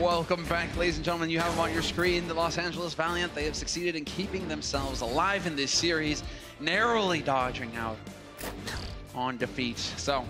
Welcome back, ladies and gentlemen. You have them on your screen. The Los Angeles Valiant, they have succeeded in keeping themselves alive in this series, narrowly dodging out on defeat. So,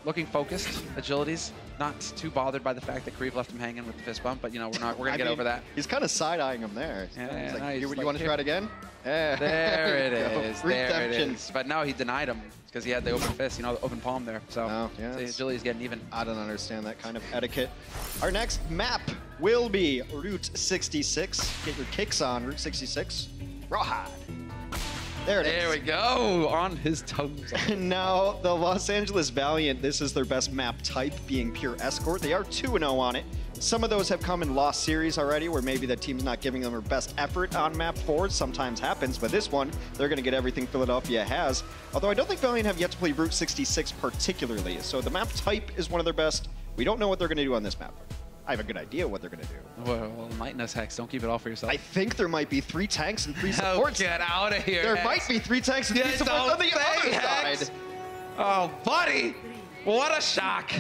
looking focused, agilities, not too bothered by the fact that Kriv left him hanging with the fist bump, but you know, we're gonna get over that. He's kind of side-eyeing him there. Yeah, like, nice. you want to try it again? Yeah. There it is. There it Redemption. is. But no, he denied him because he had the open fist, you know, the open palm there. So, yeah, the agility's getting even. I don't understand that kind of etiquette. Our next map will be Route 66. Get your kicks on Route 66. Rawhide. There it is. There we go, on his toes. Now, the Los Angeles Valiant, this is their best map type, being pure escort. They are 2-0 on it. Some of those have come in lost series already, where maybe the team's not giving them their best effort on map 4. Sometimes happens, but this one, they're going to get everything Philadelphia has. Although I don't think Valiant have yet to play Route 66 particularly, so the map type is one of their best. We don't know what they're going to do on this map. I have a good idea what they're going to do. Well, enlighten Hex. Don't keep it all for yourself. I think there might be 3 tanks and 3 supports. Oh, get out of here, There Hex. might be 3 tanks and 3 supports on the other side. Oh, buddy! What a shock!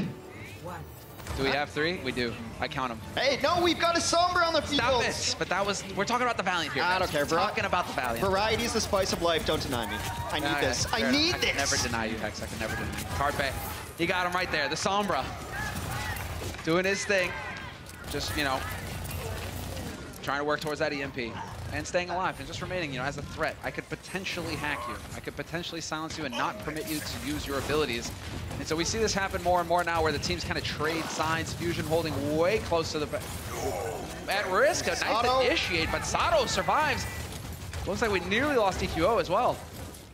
Do we have 3? We do. I count them. Hey, no, we've got a Sombra on the field. Stop it! But that was, we're talking about the Valiant here. I don't care. We're talking about the Valiant. Variety's the spice of life. Don't deny me. I need this. I need this. I can never deny you, Hex. I can never deny you. Carpe. He got him right there. The Sombra. Doing his thing. Just, you know, trying to work towards that EMP. And staying alive and just remaining, you know, as a threat. I could potentially hack you. I could potentially silence you and not permit you to use your abilities. And so we see this happen more and more now where the teams kind of trade sides. Fusion holding way close to the... At risk, a nice initiate, but Sato survives. Looks like we nearly lost EQO as well.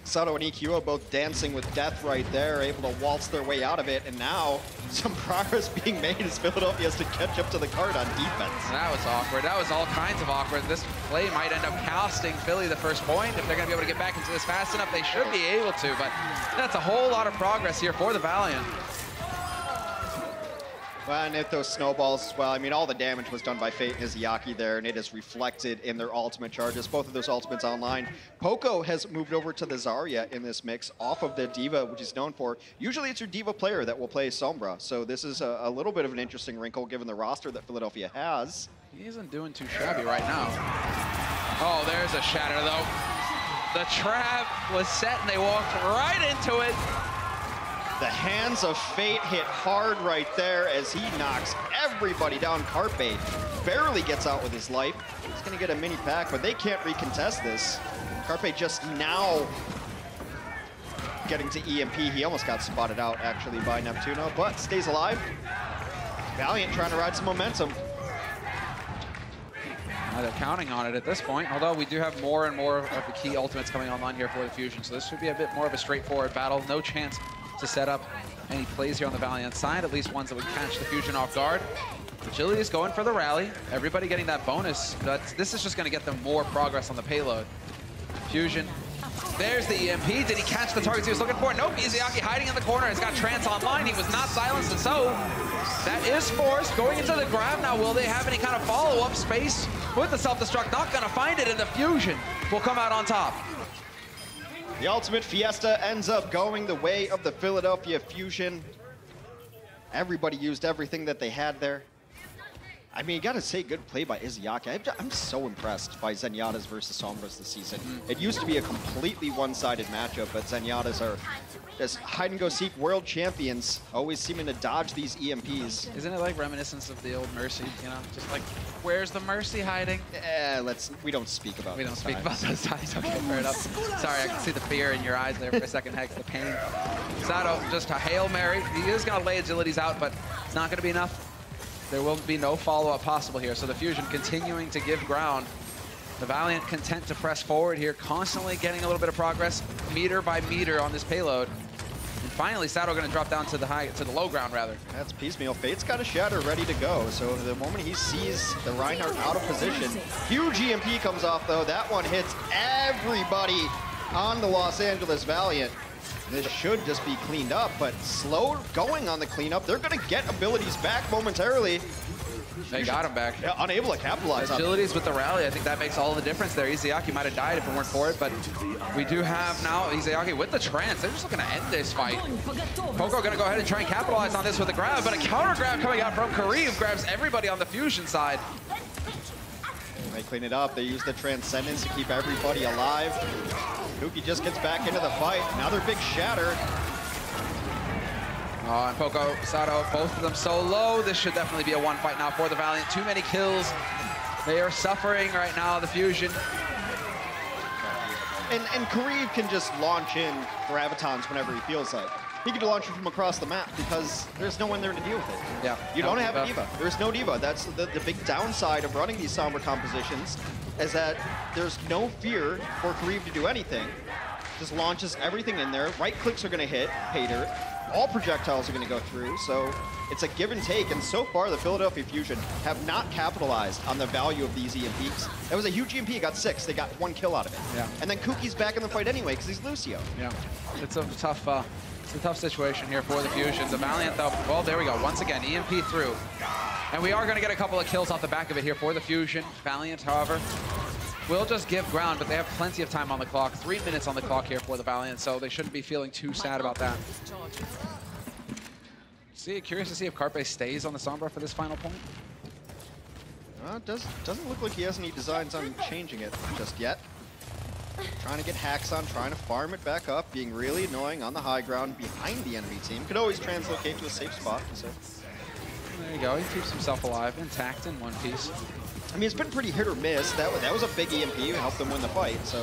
Sato and EQO both dancing with death right there, able to waltz their way out of it, and now some progress being made as Philadelphia has to catch up to the card on defense. That was awkward. That was all kinds of awkward. This play might end up costing Philly the first point. If they're going to be able to get back into this fast enough, they should be able to, but that's a whole lot of progress here for the Valiant. Well, and if those snowballs as well, I mean, all the damage was done by Fate and Izayaki there, and it is reflected in their ultimate charges. Both of those ultimates online. Poco has moved over to the Zarya in this mix, off of the Diva, which he's known for. Usually it's your Diva player that will play Sombra, so this is a little bit of an interesting wrinkle given the roster that Philadelphia has. He isn't doing too shabby right now. Oh, there's a shatter, though. The trap was set, and they walked right into it. The hands of Fate hit hard right there as he knocks everybody down. Carpe barely gets out with his life. He's going to get a mini pack, but they can't recontest this. Carpe just now getting to EMP. He almost got spotted out, actually, by Neptuno, but stays alive. Valiant trying to ride some momentum. They're counting on it at this point, although we do have more and more of the key ultimates coming online here for the Fusion, so this should be a bit more of a straightforward battle. No chance to set up any plays here on the Valiant side, at least ones that would catch the Fusion off guard. Agility is going for the rally. Everybody getting that bonus, but this is just going to get them more progress on the payload. Fusion, there's the EMP. Did he catch the targets he was looking for? Nope, Izayaki hiding in the corner. Has got Trance online. He was not silenced, and so that is forced. Going into the grab now. Will they have any kind of follow-up space with the self-destruct? Not going to find it, and the Fusion will come out on top. The ultimate fiesta ends up going the way of the Philadelphia Fusion. Everybody used everything that they had there. I mean, you gotta say, good play by Izayaki. I'm so impressed by Zenyatta's versus Sombras this season. It used to be a completely one-sided matchup, but Zenyatta's are just hide-and-go-seek world champions, always seeming to dodge these EMPs. Isn't it like reminiscence of the old Mercy, you know? Just like, where's the Mercy hiding? We don't speak about We don't speak about those times. Okay, fair enough. Sorry, I can see the fear in your eyes there for a second, Hex, the pain. Sato, just a Hail Mary. He is gonna lay agilities out, but it's not gonna be enough. There will be no follow-up possible here, so the Fusion continuing to give ground. The Valiant content to press forward here, constantly getting a little bit of progress, meter by meter on this payload. And finally, Sato going to drop down to the low ground, rather. That's piecemeal. Fate's got a shatter ready to go, so the moment he sees the Reinhardt out of position, huge EMP comes off, though. That one hits everybody on the Los Angeles Valiant. This should just be cleaned up, but slow going on the cleanup. They're going to get abilities back momentarily. They got him back. Yeah, unable to capitalize on it. Agilities with the rally, I think that makes all the difference there. Izayaki might have died if it weren't for it, but we do have now Izayaki with the trance. They're just looking to end this fight. Poco gonna go ahead and try and capitalize on this with a grab, but a counter grab coming out from Kareev grabs everybody on the fusion side. They clean it up. They use the Transcendence to keep everybody alive. Kuki just gets back into the fight. Another big shatter. Oh, and Poco, Sato, both of them so low. This should definitely be a one fight now for the Valiant. Too many kills. They are suffering right now, the fusion. And Kareev can just launch in gravitons whenever he feels like. He can launch it from across the map because there's no one there to deal with it. Yeah. You don't have a diva. There's no diva. That's the big downside of running these somber compositions, is that there's no fear for Kareev to do anything. Just launches everything in there. Right clicks are going to hit pay dirt. All projectiles are going to go through, so it's a give and take. And so far, the Philadelphia Fusion have not capitalized on the value of these EMPs. That was a huge EMP. It got 6. They got 1 kill out of it. Yeah. And then Kuki's back in the fight anyway because he's Lucio. Yeah. It's a tough situation here for the Fusion. The Valiant, though, well, there we go. Once again, EMP through. And we are going to get a couple of kills off the back of it here for the Fusion. Valiant, however, will just give ground, but they have plenty of time on the clock. 3 minutes on the clock here for the Valiant, so they shouldn't be feeling too sad about that. Curious to see if Carpe stays on the Sombra for this final point. It doesn't look like he has any designs on changing it just yet. Trying to get hacks on, trying to farm it back up, being really annoying on the high ground behind the enemy team. Could always translocate to a safe spot. So. There you go. He keeps himself alive, intact in one piece. I mean, it's been pretty hit or miss. That was a big EMP. It helped them win the fight. So.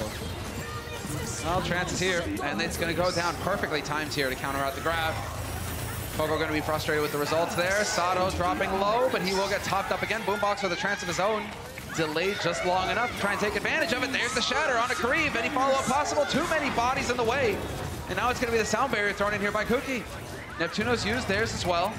Well, Trance is here, and it's going to go down perfectly timed here to counter out the grab. Poco going to be frustrated with the results there. Sato's dropping low, but he will get topped up again. Boombox with a trance of his own. Delayed just long enough to try and take advantage of it. There's the shatter onto Kareev. Any follow-up possible? Too many bodies in the way. And now it's going to be the sound barrier thrown in here by Kuki. Neptuno's used theirs as well.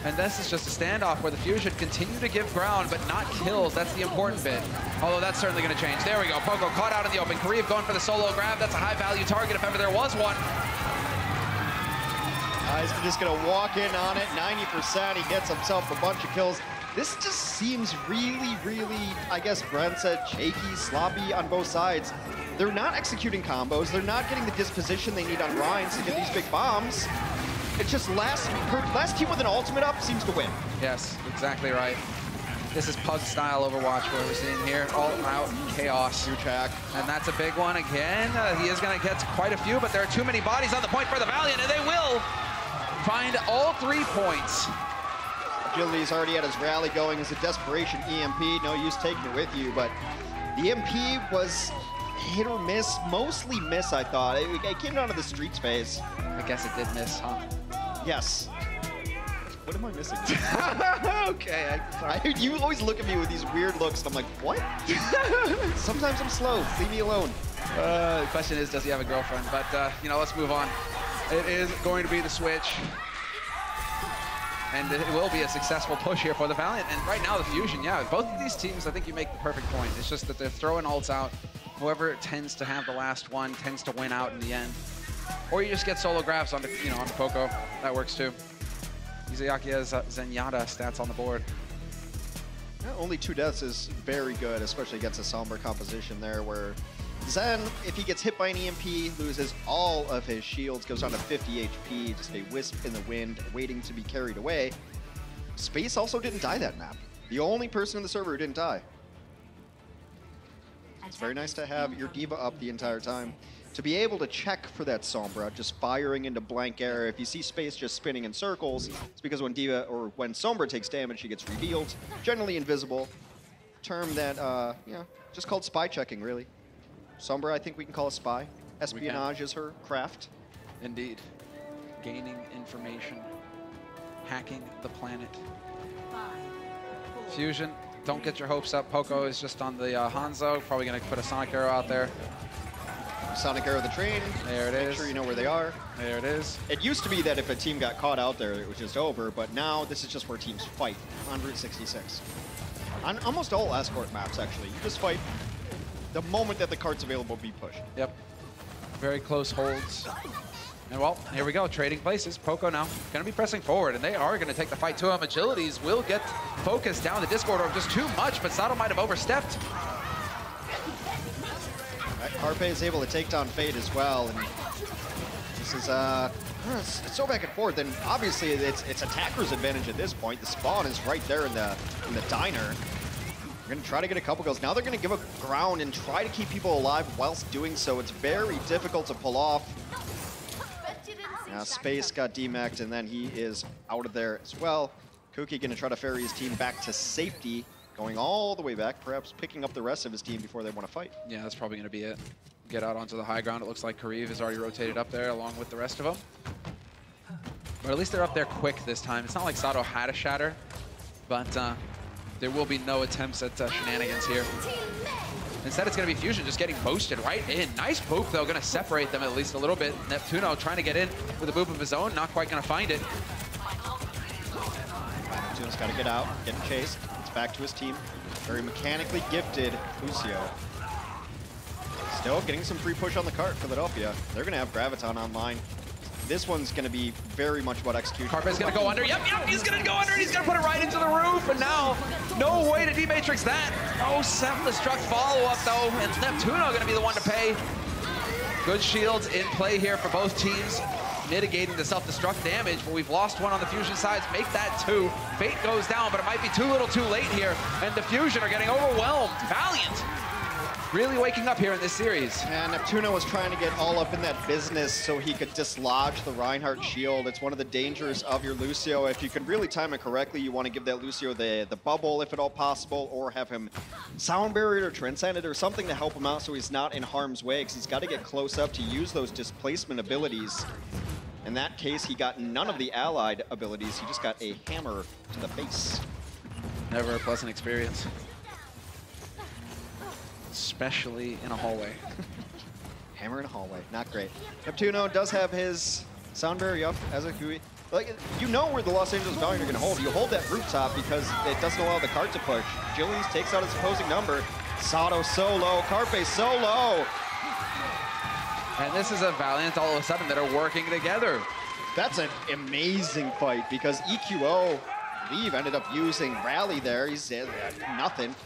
And this is just a standoff where the Fusion continue to give ground, but not kills. That's the important bit. Although that's certainly going to change. There we go. Poco caught out in the open. Kareev going for the solo grab. That's a high-value target if ever there was one. He's just going to walk in on it. 90%. He gets himself a bunch of kills. This just seems really, really, I guess Bren said, shaky, sloppy on both sides. They're not executing combos. They're not getting the disposition they need on Rhines to get these big bombs. It's just last team with an ultimate up seems to win. Yes, exactly right. This is Pug-style Overwatch where we're seeing here, all out chaos. Huge hack. And that's a big one again. He is going to get quite a few, but there are too many bodies on the point for the Valiant, and they will find all 3 points. Agility's already had his rally going as a desperation EMP. No use taking it with you, but the EMP was hit or miss, mostly miss, I thought. It came down to the streaks phase. I guess it did miss, huh? Yes. What am I missing? Okay. You always look at me with these weird looks, and I'm like, what? Sometimes I'm slow. Leave me alone. The question is, does he have a girlfriend? But, you know, let's move on. It is going to be the switch. And it will be a successful push here for the Valiant. And right now, the Fusion, yeah, both of these teams, I think you make the perfect point. It's just that they're throwing ults out. Whoever tends to have the last one tends to win out in the end. Or you just get solo grabs onto, onto Poco. That works too. Izayaki has Zenyatta stats on the board. Yeah, only 2 deaths is very good, especially against a somber composition there where Zen, if he gets hit by an EMP, loses all of his shields, goes down to 50 HP, just a wisp in the wind, waiting to be carried away. Space also didn't die that map. The only person in the server who didn't die. It's very nice to have your diva up the entire time. To be able to check for that Sombra, just firing into blank air. If you see Space just spinning in circles, it's because when diva or when Sombra takes damage, she gets revealed. Generally invisible. Term that, just called spy checking, really. Sombra, I think we can call a spy. Espionage is her craft. Indeed. Gaining information. Hacking the planet. Fusion, don't get your hopes up. Poco is just on the Hanzo. Probably going to put a Sonic Arrow out there. Sonic Arrow the train. There it is. Make sure you know where they are. There it is. It used to be that if a team got caught out there, it was just over, but now this is just where teams fight on Route 66. On almost all escort maps, actually. You just fight the moment that the card's available, be pushed. Yep. Very close holds. And well, here we go, trading places. Poco now gonna be pressing forward, and they are gonna take the fight to him. Agilities will get focused down the Discord orb just too much, but Sato might have overstepped. Carpe is able to take down Fate as well, and this is it's so back and forth, and obviously it's attacker's advantage at this point. The spawn is right there in the diner. They're gonna try to get a couple kills. Now they're gonna give up ground and try to keep people alive whilst doing so. It's very difficult to pull off. Now Space got demeched, and then he is out of there as well. Kuki gonna try to ferry his team back to safety, going all the way back, perhaps picking up the rest of his team before they want to fight. Yeah, that's probably gonna be it. Get out onto the high ground. It looks like Kariv has already rotated up there along with the rest of them. But at least they're up there quick this time. It's not like Sato had a shatter, but there will be no attempts at shenanigans here. Instead, it's going to be Fusion just getting boosted right in. Nice boop, though, going to separate them at least a little bit. Neptuno trying to get in with a boop of his own, not quite going to find it. Neptuno's got to get out, getting chased. It's back to his team. Very mechanically gifted Lucio. Still getting some free push on the cart, Philadelphia. They're going to have Graviton online. This one's going to be very much about execution. Carpe's going to go under. Yep, he's going to go under. He's going to put it right into the roof. And now, no way to dematrix that. Oh, self-destruct follow-up, though. And Neptuno going to be the one to pay. Good shields in play here for both teams, mitigating the self-destruct damage. But we've lost one on the Fusion sides. Make that 2. Fate goes down, but it might be too little too late here. And the Fusion are getting overwhelmed. Valiant really waking up here in this series. And Neptuno was trying to get all up in that business so he could dislodge the Reinhardt shield. It's one of the dangers of your Lucio. If you can really time it correctly, you want to give that Lucio the bubble if at all possible, or have him sound barrier or transcend it or something to help him out so he's not in harm's way, because he's got to get close up to use those displacement abilities. In that case, he got none of the allied abilities. He just got a hammer to the face. Never a pleasant experience. Especially in a hallway. Hammer in a hallway, not great. Neptuno does have his sound barrier up as a GUI. Like, you know where the Los Angeles Valiant are going to hold. You hold that rooftop because it doesn't allow the cart to push. Jillies takes out his opposing number. Sato solo, Carpe solo. And this is a Valiant all of a sudden that are working together. That's an amazing fight because EQO, I believe, ended up using Rally there. He's nothing.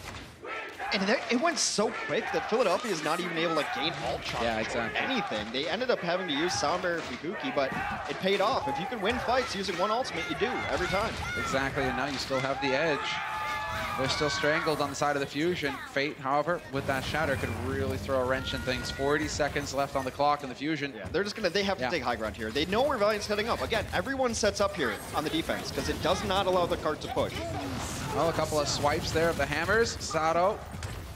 And it went so quick that Philadelphia is not even able to gain ult charge or anything. They ended up having to use Sound Barrier Fukuki, but it paid off. If you can win fights using one ultimate, you do every time. Exactly, and now you still have the edge. They're still strangled on the side of the Fusion. Fate, however, with that shatter, could really throw a wrench in things. 40 seconds left on the clock in the Fusion. Yeah, they're just gonna, they have to take high ground here. They know where Valiant's heading up. Again, everyone sets up here on the defense because it does not allow the cart to push. Well, a couple of swipes there of the hammers. Sato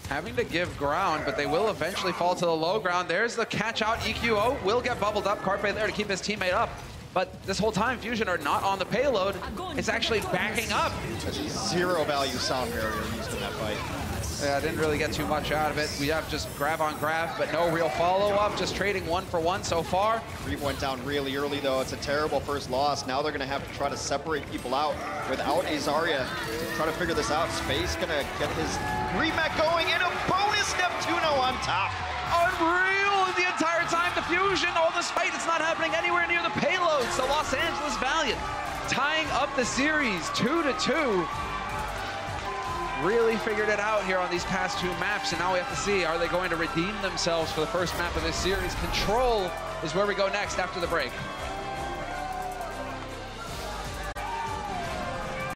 having to give ground, but they will eventually fall to the low ground. There's the catch out. EQO will get bubbled up. Carpe there to keep his teammate up. But this whole time, Fusion are not on the payload. It's actually backing up. There's zero value sound barrier used in that fight. Yeah, didn't really get too much out of it. We have just grab on grab, but no real follow-up. Just trading 1 for 1 so far. Reeve went down really early, though. It's a terrible first loss. Now they're going to have to try to separate people out without a Zarya to try to figure this out. Space going to get his remake going, and a bonus Neptuno on top. Unreal the entire time. The Fusion, all despite it's not happening anywhere near the payload. So Los Angeles Valiant tying up the series 2-2. Really figured it out here on these past 2 maps, and now we have to see, are they going to redeem themselves for the first map of this series? Control is where we go next after the break.